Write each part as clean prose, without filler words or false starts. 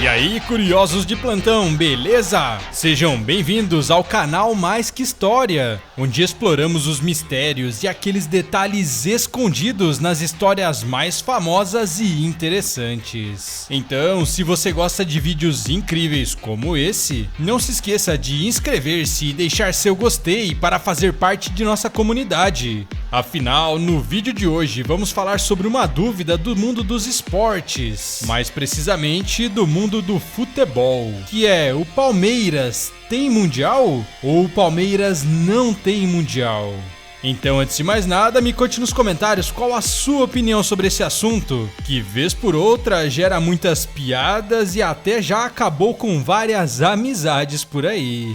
E aí, curiosos de plantão, beleza? Sejam bem-vindos ao canal Mais Que História, onde exploramos os mistérios e aqueles detalhes escondidos nas histórias mais famosas e interessantes. Então, se você gosta de vídeos incríveis como esse, não se esqueça de inscrever-se e deixar seu gostei para fazer parte de nossa comunidade. Afinal, no vídeo de hoje vamos falar sobre uma dúvida do mundo dos esportes, mais precisamente do mundo do futebol, que é: o Palmeiras tem mundial ou o Palmeiras não tem mundial? Então, antes de mais nada, me conte nos comentários qual a sua opinião sobre esse assunto, que vez por outra gera muitas piadas e até já acabou com várias amizades por aí.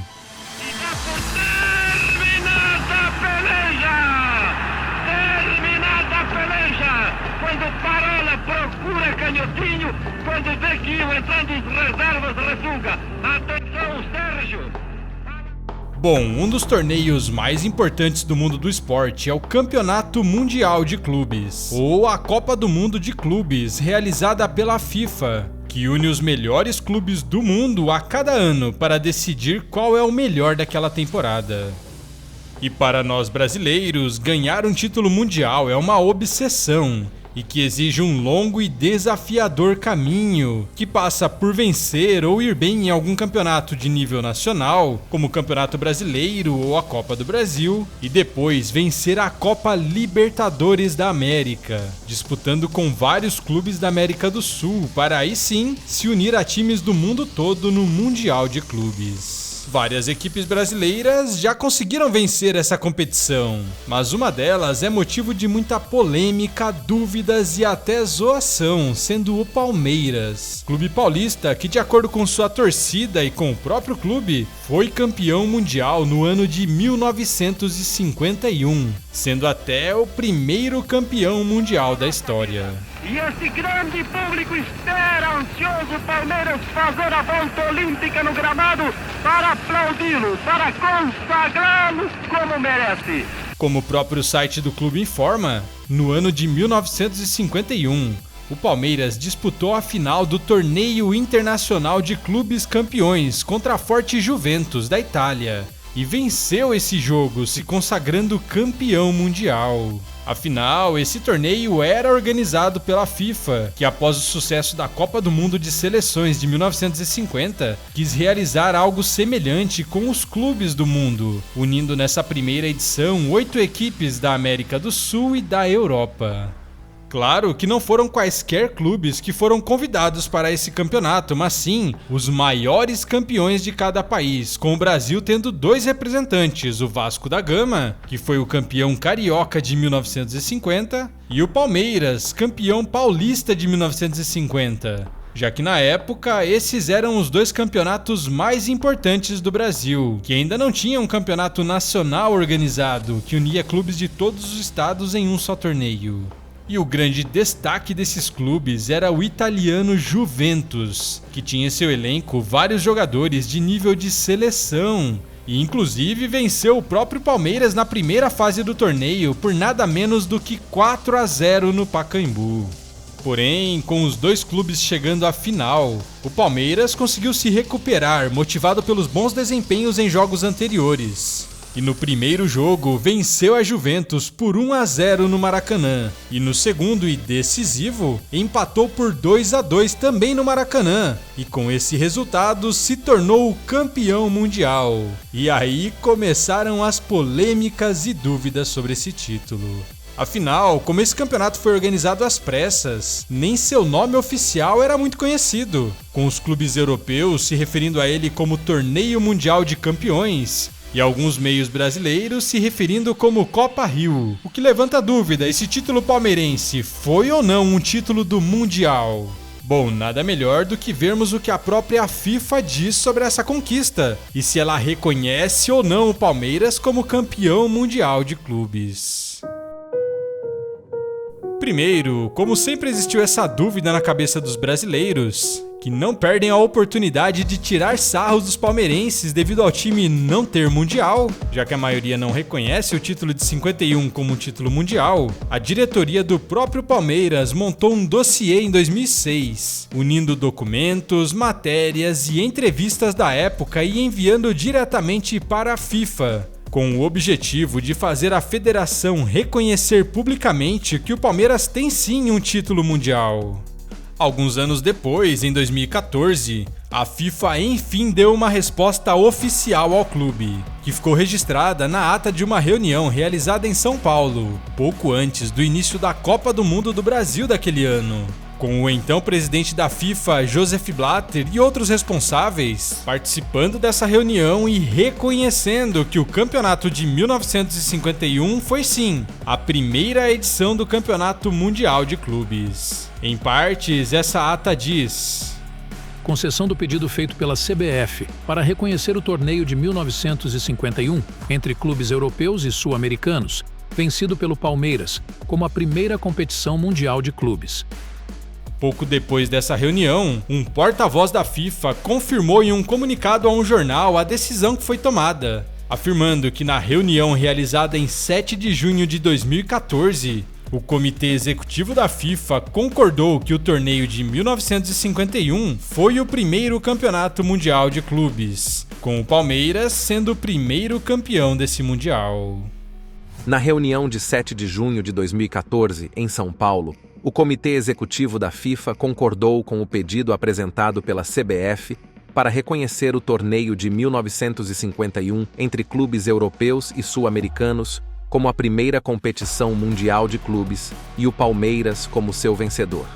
Canhotinho, quando vê que iam entrando os reservas, refunga. Atenção, Sérgio! Bom, um dos torneios mais importantes do mundo do esporte é o Campeonato Mundial de Clubes, ou a Copa do Mundo de Clubes, realizada pela FIFA, que une os melhores clubes do mundo a cada ano para decidir qual é o melhor daquela temporada. E para nós brasileiros, ganhar um título mundial é uma obsessão, e que exige um longo e desafiador caminho, que passa por vencer ou ir bem em algum campeonato de nível nacional, como o Campeonato Brasileiro ou a Copa do Brasil, e depois vencer a Copa Libertadores da América, disputando com vários clubes da América do Sul, para aí sim se unir a times do mundo todo no Mundial de Clubes. Várias equipes brasileiras já conseguiram vencer essa competição, mas uma delas é motivo de muita polêmica, dúvidas e até zoação, sendo o Palmeiras. Clube paulista que, de acordo com sua torcida e com o próprio clube, foi campeão mundial no ano de 1951, sendo até o primeiro campeão mundial da história. E esse grande público espera ansioso o Palmeiras fazer a volta olímpica no gramado para aplaudi-lo, para consagrá-lo como merece. Como o próprio site do clube informa, no ano de 1951, o Palmeiras disputou a final do Torneio Internacional de Clubes Campeões contra a forte Juventus da Itália e venceu esse jogo, se consagrando campeão mundial. Afinal, esse torneio era organizado pela FIFA, que após o sucesso da Copa do Mundo de Seleções de 1950, quis realizar algo semelhante com os clubes do mundo, unindo nessa primeira edição 8 equipes da América do Sul e da Europa. Claro que não foram quaisquer clubes que foram convidados para esse campeonato, mas sim os maiores campeões de cada país, com o Brasil tendo 2 representantes, o Vasco da Gama, que foi o campeão carioca de 1950, e o Palmeiras, campeão paulista de 1950. Já que na época, esses eram os 2 campeonatos mais importantes do Brasil, que ainda não tinha um campeonato nacional organizado, que unia clubes de todos os estados em um só torneio. E o grande destaque desses clubes era o italiano Juventus, que tinha em seu elenco vários jogadores de nível de seleção, e inclusive venceu o próprio Palmeiras na primeira fase do torneio por nada menos do que 4-0 no Pacaembu. Porém, com os 2 clubes chegando à final, o Palmeiras conseguiu se recuperar, motivado pelos bons desempenhos em jogos anteriores. E no primeiro jogo venceu a Juventus por 1-0 no Maracanã, e no segundo e decisivo empatou por 2-2 também no Maracanã, e com esse resultado se tornou o campeão mundial. E aí começaram as polêmicas e dúvidas sobre esse título. Afinal, como esse campeonato foi organizado às pressas, nem seu nome oficial era muito conhecido, com os clubes europeus se referindo a ele como Torneio Mundial de Campeões, e alguns meios brasileiros se referindo como Copa Rio, o que levanta a dúvida: esse título palmeirense foi ou não um título do Mundial? Bom, nada melhor do que vermos o que a própria FIFA diz sobre essa conquista, e se ela reconhece ou não o Palmeiras como campeão mundial de clubes. Primeiro, como sempre existiu essa dúvida na cabeça dos brasileiros, que não perdem a oportunidade de tirar sarros dos palmeirenses devido ao time não ter mundial, já que a maioria não reconhece o título de 51 como um título mundial, a diretoria do próprio Palmeiras montou um dossiê em 2006, unindo documentos, matérias e entrevistas da época e enviando diretamente para a FIFA, com o objetivo de fazer a federação reconhecer publicamente que o Palmeiras tem sim um título mundial. Alguns anos depois, em 2014, a FIFA enfim deu uma resposta oficial ao clube, que ficou registrada na ata de uma reunião realizada em São Paulo, pouco antes do início da Copa do Mundo do Brasil daquele ano, com o então presidente da FIFA, Joseph Blatter, e outros responsáveis participando dessa reunião e reconhecendo que o campeonato de 1951 foi sim a primeira edição do Campeonato Mundial de Clubes. Em partes, essa ata diz: concessão do pedido feito pela CBF para reconhecer o torneio de 1951 entre clubes europeus e sul-americanos, vencido pelo Palmeiras, como a primeira competição mundial de clubes. Pouco depois dessa reunião, um porta-voz da FIFA confirmou em um comunicado a um jornal a decisão que foi tomada, afirmando que na reunião realizada em 7 de junho de 2014, o Comitê Executivo da FIFA concordou que o torneio de 1951 foi o primeiro campeonato mundial de clubes, com o Palmeiras sendo o primeiro campeão desse mundial. Na reunião de 7 de junho de 2014, em São Paulo, o Comitê Executivo da FIFA concordou com o pedido apresentado pela CBF para reconhecer o torneio de 1951 entre clubes europeus e sul-americanos como a primeira competição mundial de clubes e o Palmeiras como seu vencedor.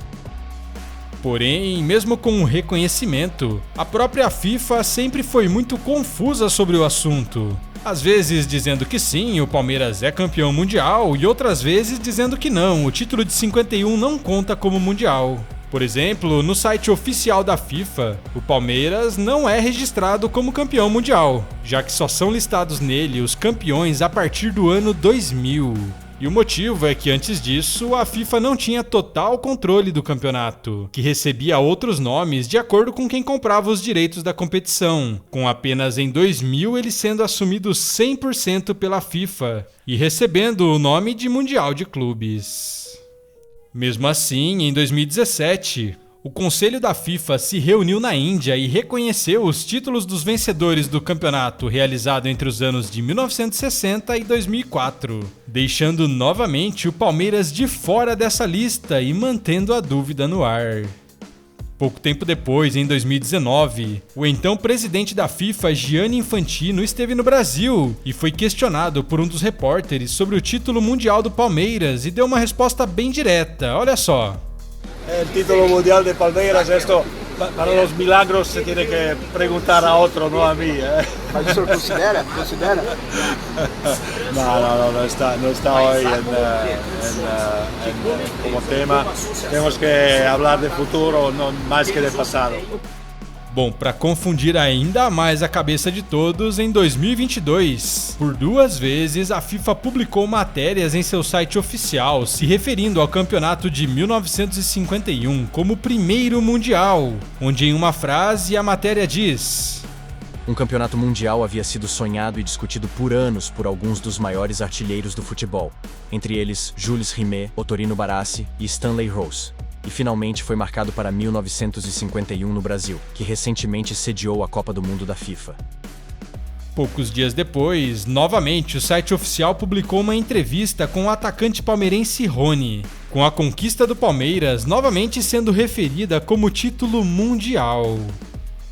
Porém, mesmo com o reconhecimento, a própria FIFA sempre foi muito confusa sobre o assunto. Às vezes dizendo que sim, o Palmeiras é campeão mundial, e outras vezes dizendo que não, o título de 51 não conta como mundial. Por exemplo, no site oficial da FIFA, o Palmeiras não é registrado como campeão mundial, já que só são listados nele os campeões a partir do ano 2000. E o motivo é que antes disso, a FIFA não tinha total controle do campeonato, que recebia outros nomes de acordo com quem comprava os direitos da competição, com apenas em 2000 ele sendo assumido 100% pela FIFA e recebendo o nome de Mundial de Clubes. Mesmo assim, em 2017, o Conselho da FIFA se reuniu na Índia e reconheceu os títulos dos vencedores do campeonato realizado entre os anos de 1960 e 2004, deixando novamente o Palmeiras de fora dessa lista e mantendo a dúvida no ar. Pouco tempo depois, em 2019, o então presidente da FIFA, Gianni Infantino, esteve no Brasil e foi questionado por um dos repórteres sobre o título mundial do Palmeiras e deu uma resposta bem direta, olha só. El título mundial de Palmeiras, esto para los milagros se tiene que preguntar a otro, no a mí. Mas o senhor considera? No está hoy como tema. Temos que hablar de futuro, no mais que de passado. Bom, para confundir ainda mais a cabeça de todos, em 2022, por 2 vezes a FIFA publicou matérias em seu site oficial se referindo ao campeonato de 1951 como o primeiro mundial, onde em uma frase a matéria diz: um campeonato mundial havia sido sonhado e discutido por anos por alguns dos maiores artilheiros do futebol, entre eles Jules Rimet, Ottorino Barassi e Stanley Rose. E finalmente foi marcado para 1951 no Brasil, que recentemente sediou a Copa do Mundo da FIFA. Poucos dias depois, novamente o site oficial publicou uma entrevista com o atacante palmeirense Rony, com a conquista do Palmeiras novamente sendo referida como título mundial.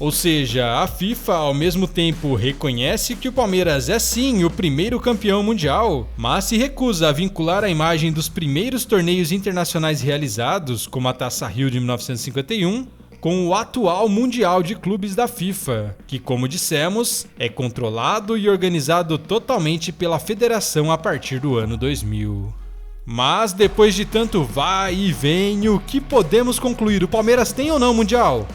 Ou seja, a FIFA ao mesmo tempo reconhece que o Palmeiras é sim o primeiro campeão mundial, mas se recusa a vincular a imagem dos primeiros torneios internacionais realizados, como a Taça Rio de 1951, com o atual Mundial de Clubes da FIFA, que, como dissemos, é controlado e organizado totalmente pela federação a partir do ano 2000. Mas depois de tanto vai e vem, o que podemos concluir? O Palmeiras tem ou não Mundial?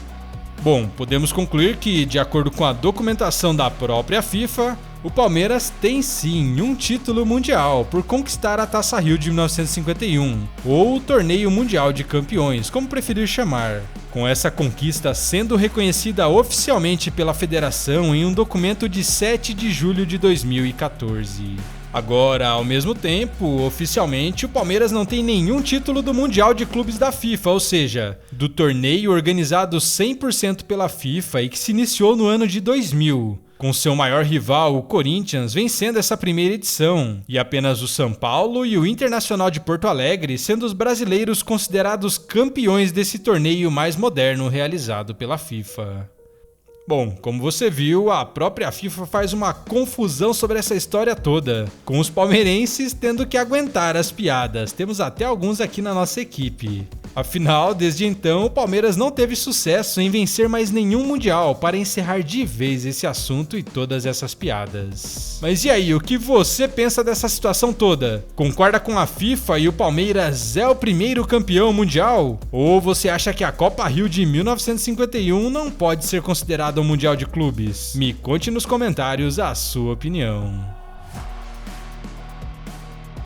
Bom, podemos concluir que, de acordo com a documentação da própria FIFA, O Palmeiras tem sim um título mundial por conquistar a Taça Rio de 1951, ou o Torneio Mundial de Campeões, como preferir chamar. Com essa conquista sendo reconhecida oficialmente pela federação em um documento de 7 de julho de 2014. Agora, ao mesmo tempo, oficialmente o Palmeiras não tem nenhum título do Mundial de Clubes da FIFA, ou seja, do torneio organizado 100% pela FIFA e que se iniciou no ano de 2000. Com seu maior rival, o Corinthians, vencendo essa primeira edição, e apenas o São Paulo e o Internacional de Porto Alegre sendo os brasileiros considerados campeões desse torneio mais moderno realizado pela FIFA. Bom, como você viu, a própria FIFA faz uma confusão sobre essa história toda, com os palmeirenses tendo que aguentar as piadas. Temos até alguns aqui na nossa equipe. Afinal, desde então, o Palmeiras não teve sucesso em vencer mais nenhum Mundial para encerrar de vez esse assunto e todas essas piadas. Mas e aí, o que você pensa dessa situação toda? Concorda com a FIFA e o Palmeiras é o primeiro campeão mundial? Ou você acha que a Copa Rio de 1951 não pode ser considerada um Mundial de Clubes? Me conte nos comentários a sua opinião.